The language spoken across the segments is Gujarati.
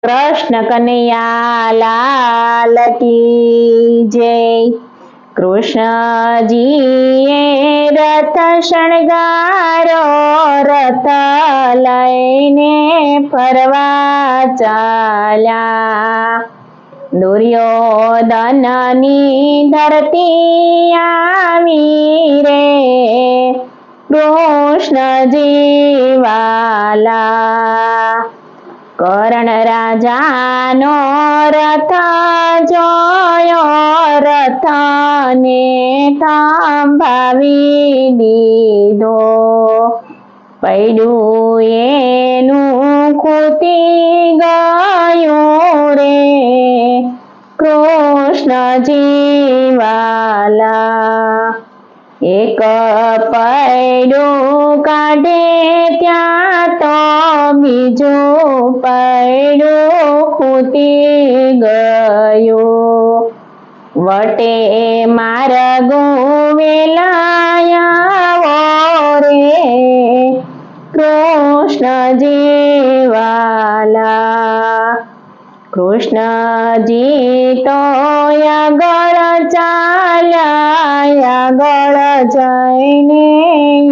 कृष्ण कन्हैया लाल की जय। कृष्ण जी रथ शणगारो, रथ लईने फरवा चाल्या। दुर्योधननी धरती आवी रे, कृष्णजी वाला। कर्ण राजानो रथ जोयो, रथ ने थांभावी दीधो। पड्યું એનું ખૂટી ગયું રે, કૃષ્ણજી વાલા। એક પૈડું કાઢે ત્યાં તો બીજું પૈડું ખૂટી ગયું। વટે માર્ગ વેલાયા રે, કૃષ્ણજી વાલા। કૃષ્ણજી તો આગળ ચાલ્યા, આગળ જઈને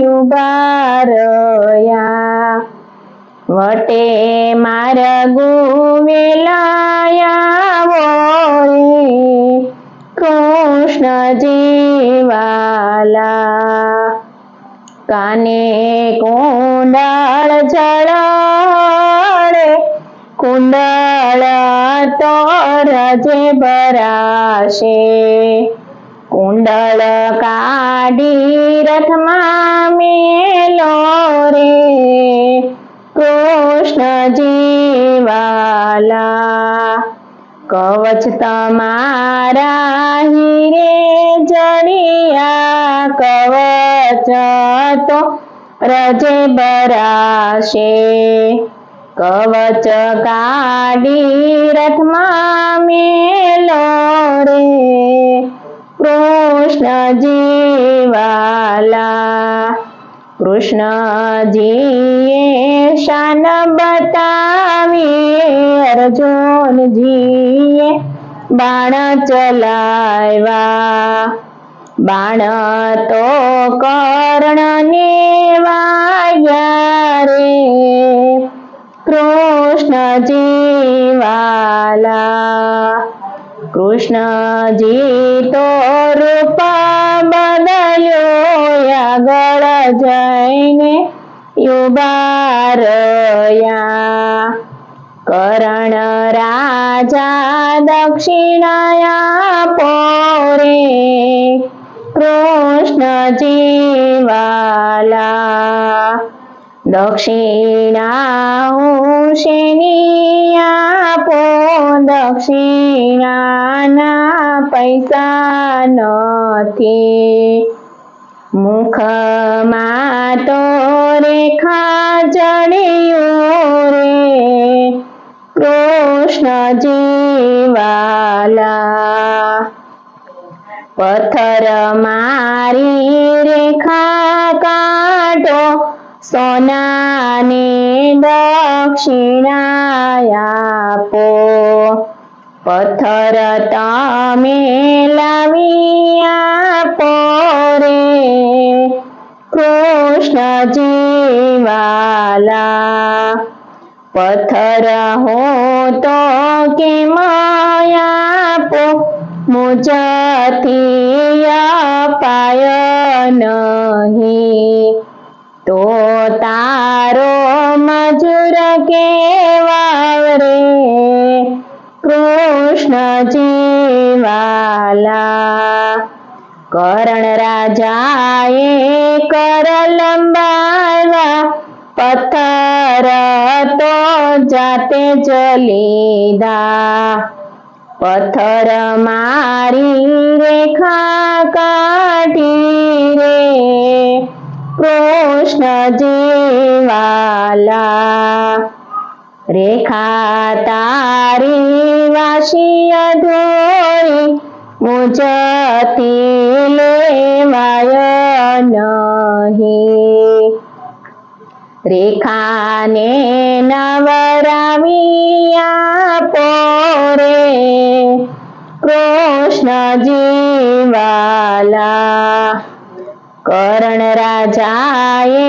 ઊભા રહ્યા। વટે માર્ગ વેલાયા રે, કૃષ્ણજી વાલા। કાને કુંડળ જળે, કુંડળ તો રજે ભરાશે। કુંડળ કાઢી રથમાં મેલો રે, કૃષ્ણજી વાલા। કવચ તમારા હીરે જડિયા, કવચ તો રજે ભરાશે। કવચ કાઢી રથમાં મેલો રે, કૃષ્ણજી વાલા। કૃષ્ણજીએ શાન બતાવી, અર્જુનજીએ બાણ ચલાવ્યા। બાણ તો કર્ણને વાગ્યા રે, કૃષ્ણજી વાલા। કૃષ્ણજી તો રૂપ બદલ્યો, આગળ જઈને ઊભા રહ્યા। કર્ણ રાજા દક્ષિણા આપો રે, કૃષ્ણજી વાલા। દક્ષિણા હું શેની આપો, દક્ષિણાના પૈસા નથી। મુખમાં તો રેખા જડિયું રે, કૃષ્ણજી વાલા। પથ્થર મારી રેખા કાઢો, સોનાને દક્ષિણા આપો। પથ્થર તમે લાવી આપો રે, કૃષ્ણજી વાલા। પથ્થર હું તો કેમ આપો, મુજથી અપાય નહીં। તો તારો મજૂર કેવા રે, કૃષ્ણજી વાલા। કર્ણ રાજાએ કર લંબાવ્યા, પથ્થર તો જાતે જ લીધા। પથ્થર મારી રેખા કાઢી રે, કૃષ્ણજી વાલા। રેખા તારી વાસી અધૂરી, મુજથી લેવાય નહીં। રેખાને નવરાવી કૃષ્ણજી વાલા. કરણ રાજાએ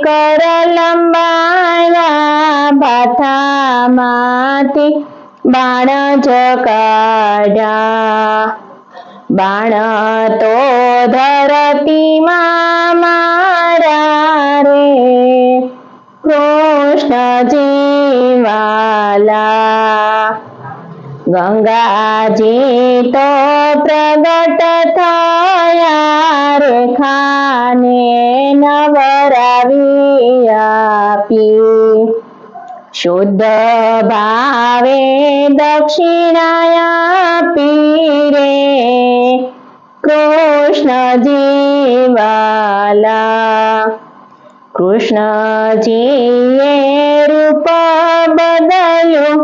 કર લંબાયા, ભાથામાંથી બાણ જ કાઢ્યા. બાણ તો ધરતીમાં માર્યા રે, કૃષ્ણજી વાલા. ગંગાજી તો પ્રગટ થયા, રેખાને નવરાવી આપી. શુદ્ધ ભાવે દક્ષિણા આપી રે, કૃષ્ણજી વાલા. કૃષ્ણજીએ રૂપ બદલ્યું,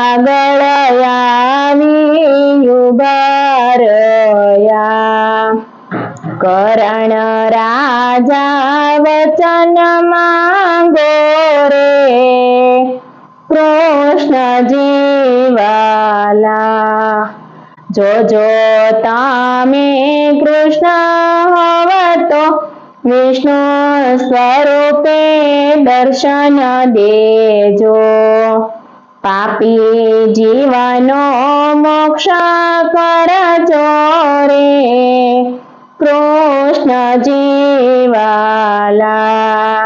આગળ આવી ઉભા રહ્યા. કરણ રાજા વચન માંગો રે, કૃષ્ણજી વાલા. જોજો તમે કૃષ્ણ હોવ તો વિષ્ણુ સ્વરૂપે દર્શન દેજો. પાપી જીવનો મોક્ષ કરજો રે, કૃષ્ણજી વાલા.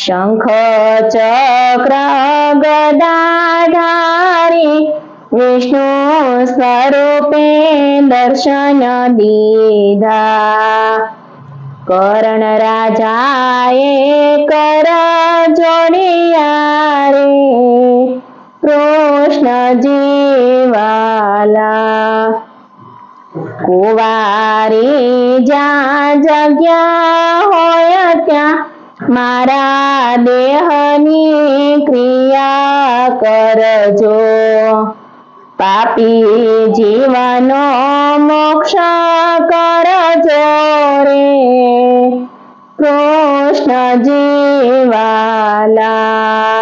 શંખ ચક્ર ગદાધારી વિષ્ણુ સ્વરૂપે દર્શન દીધા. કરણ રાજાએ કર જોડિયા રે, કૃષ્ણજી વાલા. કુંવારી જ્યાં જગ્યા હોય ત્યાં મારા દેહની ક્રિયા કરજો. પાપી જીવનો મોક્ષ કરજો રે, કૃષ્ણજી વાલા.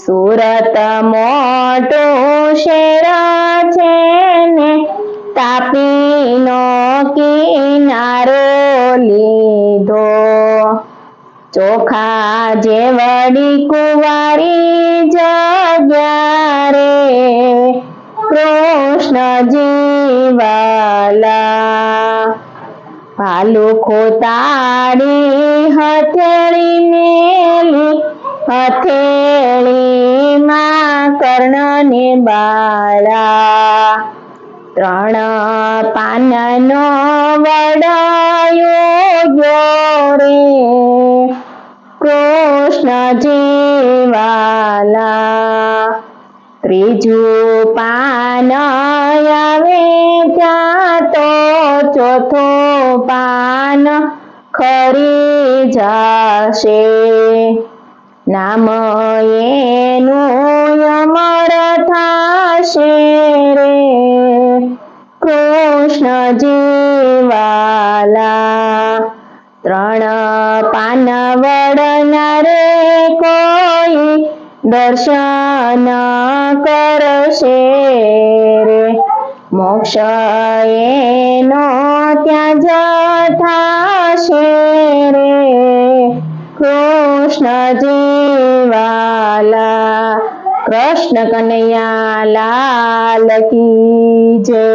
સુરત મોટું શહેર છે ને, તાપીનો કિનારો લીધો. ચોખા જેવડી કુંવારી જગ્યા રે, કૃષ્ણજી વાલા. ભાલું ખોતાડી હથેળી મેલી, હથેળીમાં કર્ણને બાળા. ત્રણ પાનનો વડાયો રે, કૃષ્ણજી વાલા. ત્રીજું પાન આવે ત્યાં તો ચોથું પાન ખરી જશે. નામ એનું અમર થશે રે, કૃષ્ણજી વાલા. ત્રણ પાન વડનારે કોઈ દર્શન કરશે રે, મોક્ષ એનો ત્યાં જ થશે રે, કૃષ્ણજી વાલા. કૃષ્ણ કનૈયા લાલ કી જય.